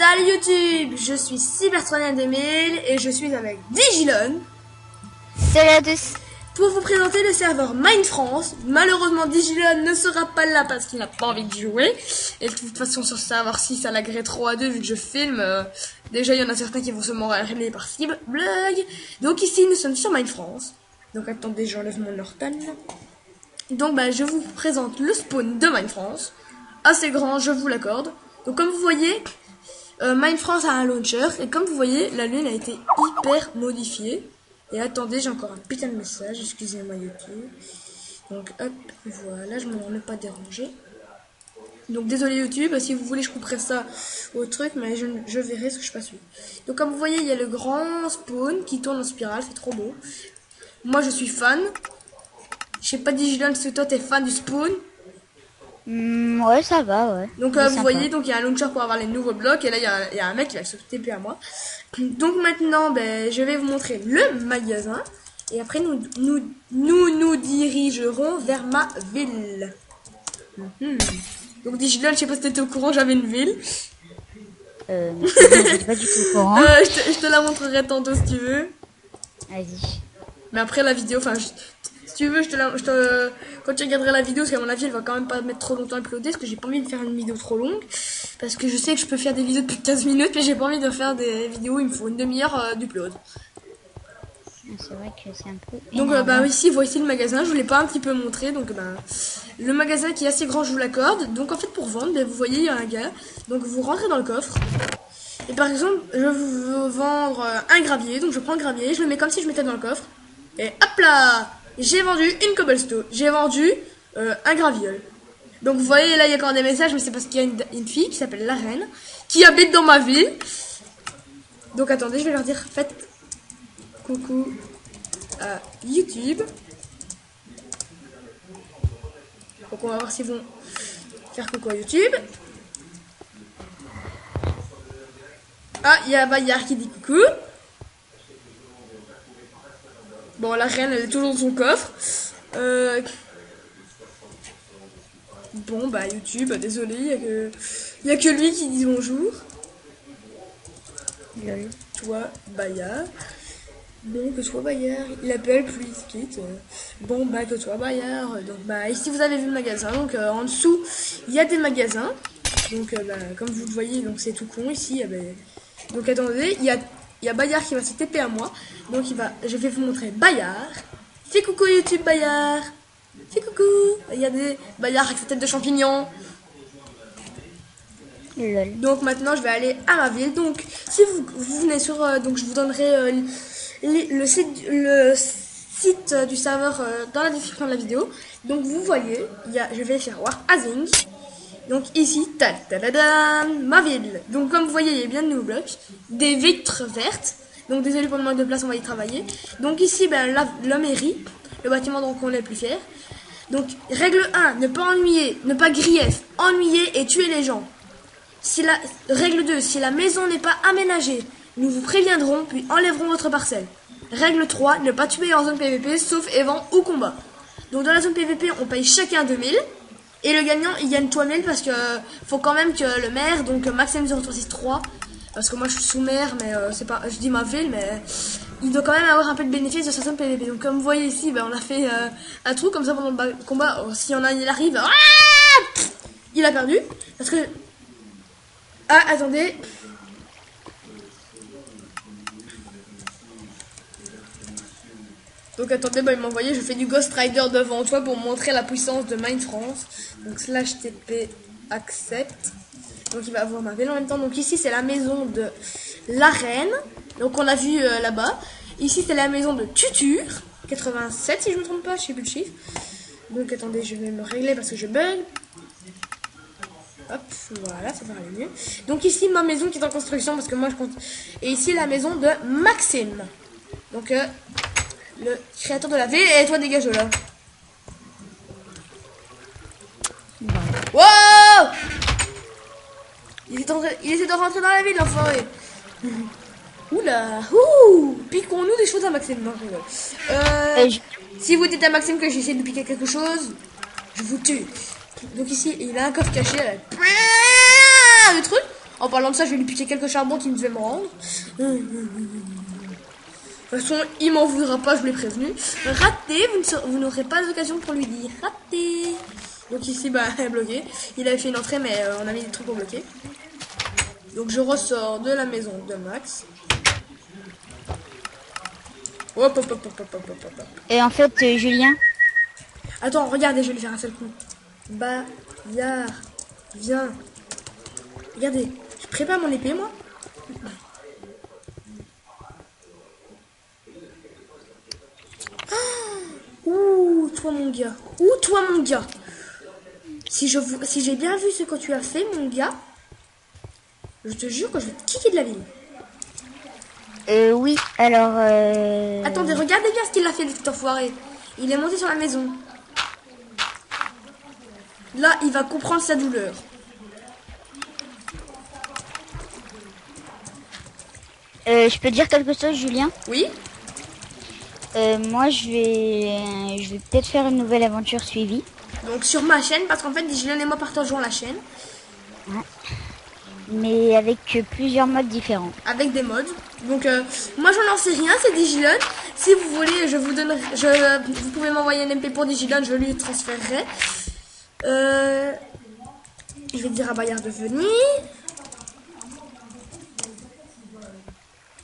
Salut YouTube, je suis Cybertronian2000 et je suis avec Digilon. Salut à tous. Pour vous présenter le serveur Minefrance. Malheureusement Digilon ne sera pas là parce qu'il n'a pas envie de jouer. Et de toute façon sur ce serveur-ci ça lagrait trop à deux vu que je filme. Déjà il y en a certains qui vont se m'enrâler par cible. Blague. Donc ici nous sommes sur Minefrance. Donc attendez, j'enlève mon Norton. Donc je vous présente le spawn de Minefrance. Assez grand, je vous l'accorde. Donc comme vous voyez, Minefrance a un launcher. Et comme vous voyez, la lune a été hyper modifiée. Et attendez, j'ai encore un putain de message. Excusez-moi YouTube. Donc hop, voilà, je me remets pas déranger. Donc désolé YouTube, si vous voulez je couperai ça au truc, mais je verrai ce que je passe. Donc comme vous voyez, il y a le grand spawn qui tourne en spirale, c'est trop beau. Moi je suis fan. Je sais pas Digilon si toi t'es fan du spawn. Ouais, ça va, ouais. Donc vous voyez, donc il y a un launcher pour avoir les nouveaux blocs et là il y a un mec qui va se TP à moi. Donc maintenant je vais vous montrer le magasin et après nous dirigerons vers ma ville. Donc Digilon, je sais pas si t'étais au courant, j'avais une ville. J'étais pas du tout au courant. Je te la montrerai tantôt si tu veux. Vas-y. Mais après la vidéo, enfin si tu veux, quand tu regarderas la vidéo, parce qu'à mon avis elle va quand même pas mettre trop longtemps à uploader, parce que j'ai pas envie de faire une vidéo trop longue. Parce que je sais que je peux faire des vidéos depuis 15 minutes, mais j'ai pas envie de faire des vidéos où il me faut une demi-heure d'upload. C'est vrai que c'est un peu... Donc ici, voici le magasin, je vous l'ai pas un petit peu montré, donc le magasin qui est assez grand, je vous l'accorde. Donc en fait pour vendre, vous voyez, il y a un gars, donc vous rentrez dans le coffre. Et par exemple, je veux vous vendre un gravier, donc je prends le gravier, je le mets comme si je mettais dans le coffre. Et hop là, j'ai vendu une cobblestone, j'ai vendu un gravier. Donc vous voyez là il y a encore des messages, mais c'est parce qu'il y a une fille qui s'appelle la reine qui habite dans ma ville. Donc attendez, je vais leur dire faites coucou à YouTube. Donc on va voir s'ils vont faire coucou à YouTube. Ah, il y a Bayard qui dit coucou. Bon, la reine elle est toujours dans son coffre. Bon YouTube, désolé, il y a que lui qui dit bonjour. Lol. Toi Bayard. Bon, que toi Bayard, il appelle puis il se quitte. Bon que toi Bayard. Donc ici vous avez vu le magasin. Donc en dessous il y a des magasins. Donc comme vous le voyez, donc c'est tout con ici. Donc attendez, il y a Bayard qui va se TP à moi. Donc je vais vous montrer Bayard. Fais coucou YouTube Bayard. Fais coucou. Il y a des Bayard avec sa tête de champignon. Lol. Donc maintenant je vais aller à ma ville. Donc si vous venez sur donc je vous donnerai le site du serveur dans la description de la vidéo. Donc vous voyez, je vais faire War Asing. Donc ici, ma ville. Donc comme vous voyez, il y a bien de nouveaux blocs, des vitres vertes. Donc désolé pour le manque de place, on va y travailler. Donc ici, la mairie, le bâtiment dont on est le plus fier. Donc règle 1, ne pas ennuyer, ne pas grief, ennuyer et tuer les gens. Règle 2, si la maison n'est pas aménagée, nous vous préviendrons puis enlèverons votre parcelle. Règle 3, ne pas tuer en zone PVP sauf évent ou combat. Donc dans la zone PVP, on paye chacun 2000. Et le gagnant, il gagne 3000 parce que faut quand même que le maire, donc Maxime0363, parce que moi je suis sous-maire, mais c'est pas, je dis ma ville, mais il doit quand même avoir un peu de bénéfice de sa zone PVP. Donc comme vous voyez ici, on a fait un trou comme ça pendant le combat. S'il y en a un, il arrive, il a perdu. Parce que... Ah, attendez. Donc attendez, il m'a envoyé, je fais du Ghost Rider devant toi pour montrer la puissance de Minefrance. Donc /TP accept. Donc il va avoir ma ville en même temps. Donc ici c'est la maison de la reine. Donc on a vu là-bas. Ici c'est la maison de Tutur 87 si je me trompe pas, je sais plus le chiffre. Donc attendez, je vais me régler parce que je bug. Hop, voilà, ça va aller mieux. Donc ici ma maison qui est en construction parce que moi je compte. Et ici la maison de Maxime. Donc le créateur de la ville, et toi dégage de là. Wow! Il essaie de rentrer dans la ville, l'enfoiré. Oula, piquons-nous des choses à Maxime. Non, je rigole. Si vous dites à Maxime que j'essaie de piquer quelque chose, je vous tue. Donc ici, il a un coffre caché avec le truc. En parlant de ça, je vais lui piquer quelques charbons qu'il devait me rendre. De toute façon, il m'en voudra pas, je l'ai prévenu. Raté, vous n'aurez pas l'occasion pour lui dire. Raté. Donc ici, bah, bloqué. Il avait fait une entrée, mais on a mis des trucs pour bloquer. Donc je ressors de la maison de Max. Hop, hop, hop, hop, hop, hop, hop, hop. Et en fait, Julien. Attends, regardez, je vais lui faire un seul coup. Bayard, viens. Regardez, je prépare mon épée, moi. Ouh, toi mon gars. Ouh, toi mon gars. Si j'ai bien vu ce que tu as fait, mon gars, je te jure que je vais te kicker de la ville. Oui, alors... Attendez, regardez bien ce qu'il a fait, cet enfoiré. Il est monté sur la maison. Là, il va comprendre sa douleur. je peux dire quelque chose, Julien? Oui? Moi, je vais peut-être faire une nouvelle aventure suivie. Donc sur ma chaîne, parce qu'en fait, Julien et moi partageons la chaîne. Ouais. Mais avec plusieurs modes différents. Avec des modes. Donc moi j'en sais rien, c'est Digilon. Si vous voulez, je vous donnerai, vous pouvez m'envoyer un MP pour Digilon, je lui transférerai. Je vais dire à Bayard de venir.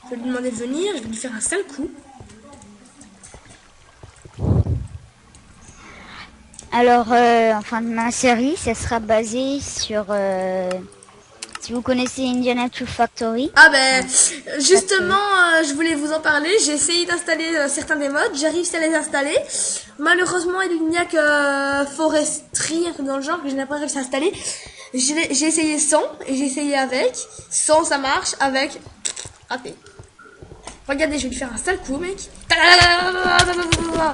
Je vais lui demander de venir, je vais lui faire un sale coup. Alors, enfin, ma série, ça sera basé sur... si vous connaissez Indiana True Factory. Ah ben, justement, je voulais vous en parler. J'ai essayé d'installer certains des modes. J'ai réussi à les installer. Malheureusement, il n'y a que Forestry, un truc dans le genre, que je n'ai pas réussi à installer. J'ai essayé sans et j'ai essayé avec. Sans, ça marche. Avec, raté. Regardez, je vais lui faire un sale coup, mec.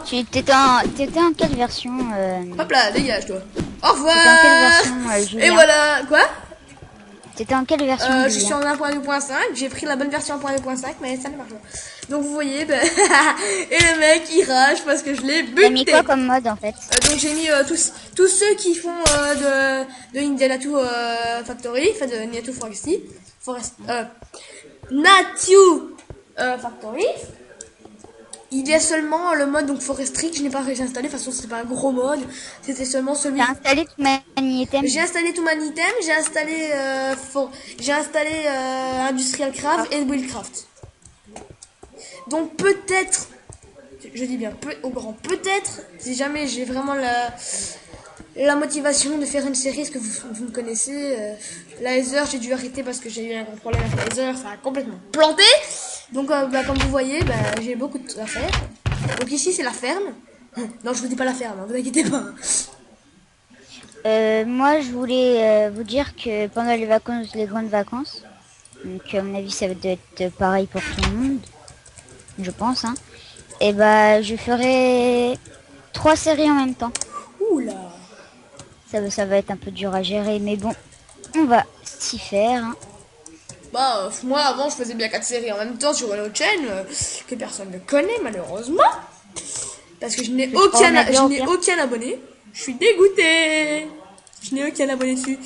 T'étais en quelle version Hop là, dégage, toi. Au revoir. T'étais en quelle version, Julien? Et voilà, quoi? T'étais en quelle version, je suis en 1.2.5, j'ai pris la bonne version 1.2.5, mais ça ne marche pas. Donc vous voyez, ben, et le mec il rage parce que je l'ai buté. T'as mis quoi comme mode en fait? Donc j'ai mis tous ceux qui font de Indiana True Factory, enfin de Indiana True Factory. Il y a seulement le mode donc Forestry que je n'ai pas réussi à installer. De toute façon, c'est pas un gros mode. C'était seulement celui. T'as installé tout Manitem? J'ai installé tout Manitem. J'ai installé Industrial Craft et Buildcraft. Donc peut-être, je dis bien au grand peut-être, si jamais j'ai vraiment la motivation de faire une série, ce que vous me connaissez, Laser, j'ai dû arrêter parce que j'ai eu un gros problème avec Laser, ça a complètement planté. Donc comme vous voyez, j'ai beaucoup à faire. Donc ici c'est la ferme. Non, je vous dis pas la ferme, hein, vous inquiétez pas. Moi je voulais vous dire que pendant les vacances, les grandes vacances, donc à mon avis ça va être pareil pour tout le monde, je pense, hein. Et je ferai 3 séries en même temps. Oula. Ça va être un peu dur à gérer, mais bon, on va s'y faire, hein. Moi avant je faisais bien 4 séries en même temps sur une autre chaîne que personne ne connaît malheureusement. Parce que je n'ai aucun abonné. Je suis dégoûtée. Je n'ai aucun abonné dessus.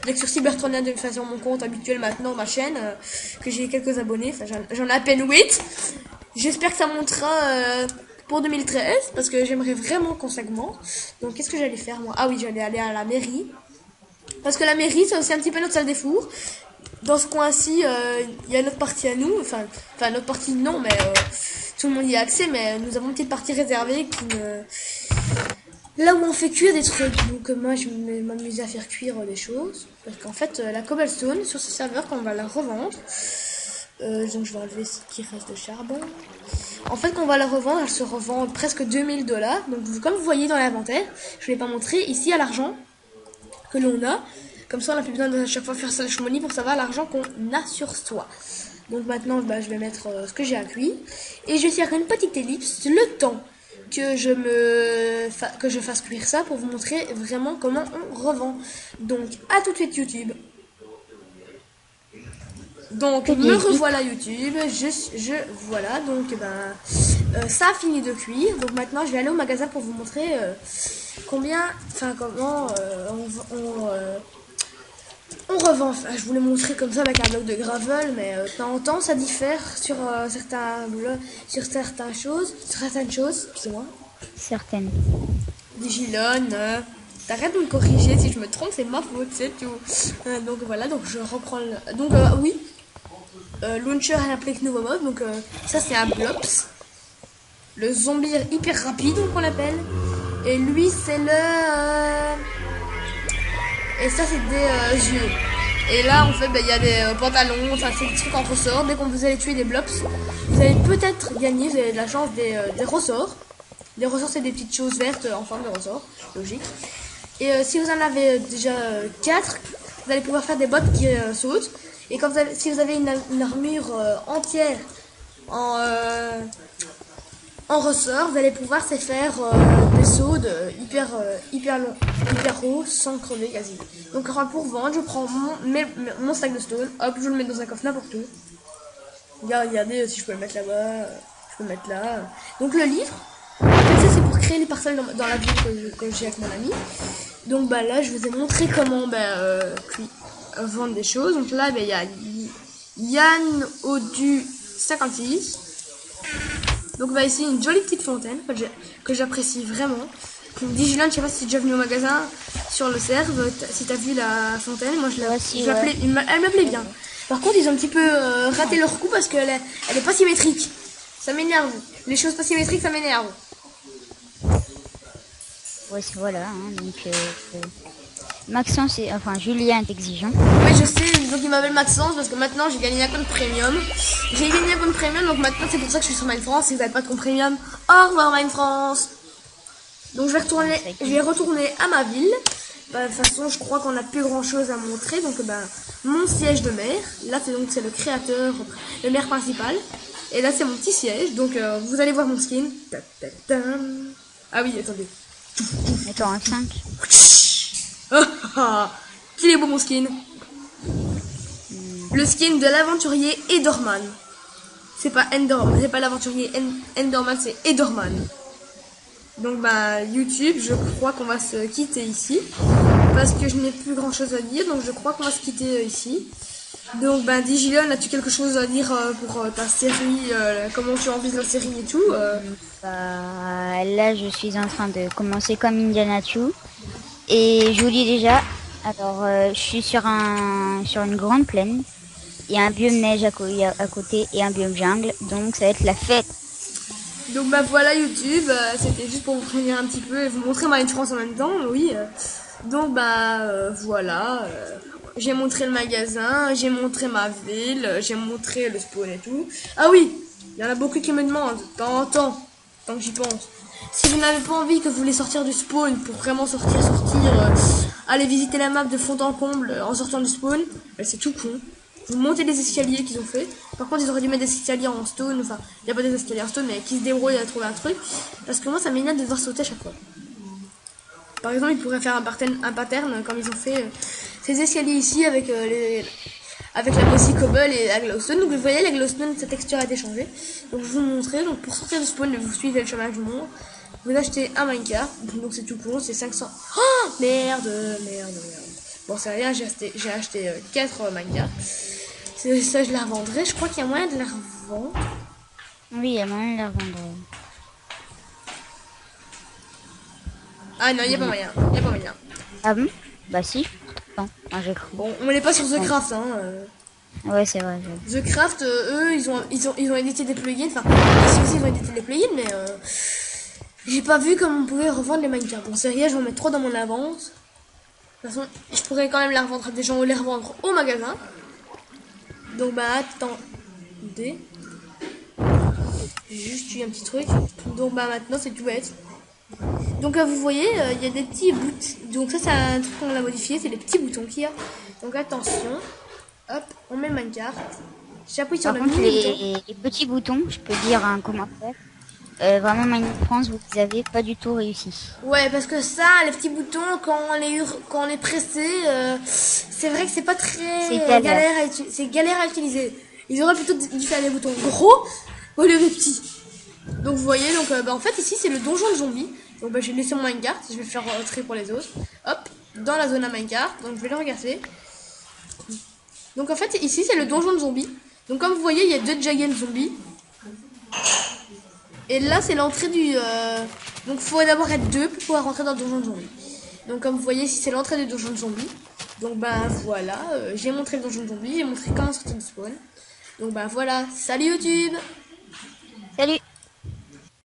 Il y a que sur Cybertron de façon mon compte habituel maintenant, ma chaîne, que j'ai quelques abonnés. Enfin j'en ai à peine 8. J'espère que ça montera pour 2013 parce que j'aimerais vraiment qu'on s'augmente. Donc qu'est-ce que j'allais faire moi? Ah oui, j'allais aller à la mairie. Parce que la mairie c'est aussi un petit peu notre salle des fours. Dans ce coin-ci, il y a notre partie à nous. Enfin notre partie non, mais tout le monde y a accès. Mais nous avons une petite partie réservée là où on fait cuire des trucs. Donc moi je vais m'amuser à faire cuire des choses. Parce qu'en fait la cobblestone sur ce serveur quand on va la revendre. Donc je vais enlever ce qui reste de charbon. En fait quand on va la revendre, elle se revend presque 2000 $. Donc comme vous voyez dans l'inventaire, je ne l'ai pas montré, ici à l'argent que l'on a. Comme ça on n'a plus besoin de à chaque fois faire slash money pour savoir l'argent qu'on a sur soi. Donc maintenant je vais mettre ce que j'ai à cuire. Et je vais faire une petite ellipse le temps que je fasse cuire ça pour vous montrer vraiment comment on revend. Donc à tout de suite YouTube. Donc me revoilà YouTube, voilà, donc ça a fini de cuire. Donc maintenant je vais aller au magasin pour vous montrer comment On revend, enfin, je voulais montrer comme ça avec un bloc de gravel, mais de temps en temps ça diffère sur sur certaines choses, excusez-moi. Certaines. Digilon, t'arrêtes de me corriger, si je me trompe c'est ma faute, c'est tout. Donc voilà, donc je reprends donc oui, launcher Applique nouveau mode, donc ça c'est un Blops. Le zombie hyper rapide, donc on l'appelle. Et lui c'est le... Et ça c'est des yeux. Et là en fait il y a des pantalons, enfin c'est des trucs en ressort. Dès qu'on vous allez tuer des Blops, vous allez peut-être gagner, vous avez de la chance des ressorts. Les ressorts c'est des petites choses vertes en forme de ressort, logique. Et si vous en avez déjà 4, vous allez pouvoir faire des bottes qui sautent. Et quand si vous avez une armure entière en ressort, vous allez pouvoir se faire des sauts hyper haut sans crever quasi. Donc pour vendre, je prends mon sac de stone, hop, je le mets dans un coffre n'importe où. Regardez si je peux le mettre là-bas, je peux le mettre là. Donc le livre, en fait ça c'est pour créer les parcelles dans la ville que j'ai avec mon ami. Donc bah là je vous ai montré comment vendre des choses. Donc là il y a Yann Odu 56. Donc bah ici une jolie petite fontaine que j'apprécie vraiment. Digilon, je sais pas si tu es déjà venu au magasin sur le Serve, si tu as vu la fontaine, moi elle me plaît bien. Par contre ils ont un petit peu raté leur coup parce qu'elle est pas symétrique. Ça m'énerve. Les choses pas symétriques ça m'énerve. Ouais, voilà, hein, donc Maxence, enfin Julien est exigeant. Oui, je sais, donc il m'appelle Maxence parce que maintenant j'ai gagné un compte premium. J'ai gagné un compte premium, donc maintenant c'est pour ça que je suis sur Mine France. Si vous n'avez pas de compte premium, au revoir Mine France. Donc je vais retourner à ma ville. Bah, de toute façon, je crois qu'on n'a plus grand chose à montrer. Donc mon siège de maire, là c'est le créateur, le maire principal. Et là c'est mon petit siège, donc vous allez voir mon skin. Ah oui, attendez. Attends, un 5. Qu'il est beau mon skin. Le skin de l'aventurier Endorman. C'est pas Enderman, c'est pas l'aventurier Enderman, c'est Endorman. Donc YouTube, je crois qu'on va se quitter ici. Parce que je n'ai plus grand chose à dire, donc je crois qu'on va se quitter ici. Donc Digilon, as-tu quelque chose à dire pour ta série, comment tu envisages la série et tout Là je suis en train de commencer comme Indiana Jones. Et je vous dis déjà, alors je suis sur une grande plaine. Il y a un biome neige à côté et un biome jungle, donc ça va être la fête. Donc voilà YouTube, c'était juste pour vous prévenir un petit peu et vous montrer Mine France en même temps, oui. Donc voilà, j'ai montré le magasin, j'ai montré ma ville, j'ai montré le spawn et tout. Ah oui, il y en a beaucoup qui me demandent, tant que j'y pense. Si vous n'avez pas envie, que vous voulez sortir du spawn pour vraiment sortir, aller visiter la map de fond en comble en sortant du spawn, c'est tout con. Vous montez les escaliers qu'ils ont fait. Par contre, ils auraient dû mettre des escaliers en stone. Enfin, il n'y a pas des escaliers en stone, mais qui se débrouillent à trouver un truc. Parce que moi, ça m'énerve de devoir sauter à chaque fois. Par exemple, ils pourraient faire un pattern comme ils ont fait ces escaliers ici avec la Bossy Cobble et la Glowstone. Donc vous voyez, la Glowstone, sa texture a été changée. Donc je vais vous montrer. Donc pour sortir du spawn, vous suivez le chemin du monde. Vous achetez un minecart. Donc c'est tout con, c'est 500. Oh merde. Bon, c'est rien, j'ai acheté 4 minecarts. Ça, je la revendrai. Je crois qu'il y a moyen de la revendre. Oui, il y a moyen de la revendre. Ah non, il n'y a pas moyen. Ah bon? Bah si. Non, j'ai cru. Bon, on n'est pas sur The Craft, hein. Ouais, c'est vrai. The Craft, eux, ils ont édité des plugins. Enfin, ils ont édité des plugins, mais j'ai pas vu comment on pouvait revendre les minecarts. Bon, c'est rien, je vais en mettre 3 dans mon avance. De toute façon, je pourrais quand même la revendre à des gens ou les revendre au magasin. Donc attendez. J'ai juste eu un petit truc. Donc maintenant c'est tout bête. Donc vous voyez, il y a des petits boutons. Donc ça c'est un truc qu'on a modifié, c'est les petits boutons qu'il y a. Donc attention. Hop, on met minecart. J'appuie sur le mini-bouton. Les petits boutons, je peux dire un commentaire. Vraiment Mine France, vous avez pas du tout réussi. Ouais, parce que ça, les petits boutons, quand on est pressé, c'est vrai que c'est pas très galère à utiliser. Ils auraient plutôt dû faire des boutons gros au lieu des petits. Donc vous voyez, en fait ici c'est le donjon de zombies. Donc j'ai laissé mon minecart, je vais faire rentrer pour les autres. Hop, dans la zone à minecart, donc je vais le regarder. Donc en fait, ici, c'est le donjon de zombies. Donc comme vous voyez, il y a 2 giant zombies. Et là, c'est l'entrée du... Donc il faut d'abord être 2 pour pouvoir rentrer dans le donjon de zombies. Donc comme vous voyez, ici, c'est l'entrée du donjon de zombies. Donc ben voilà, j'ai montré le donjon de zombies, j'ai montré comment sortir du spawn. Donc ben voilà, salut YouTube! Salut!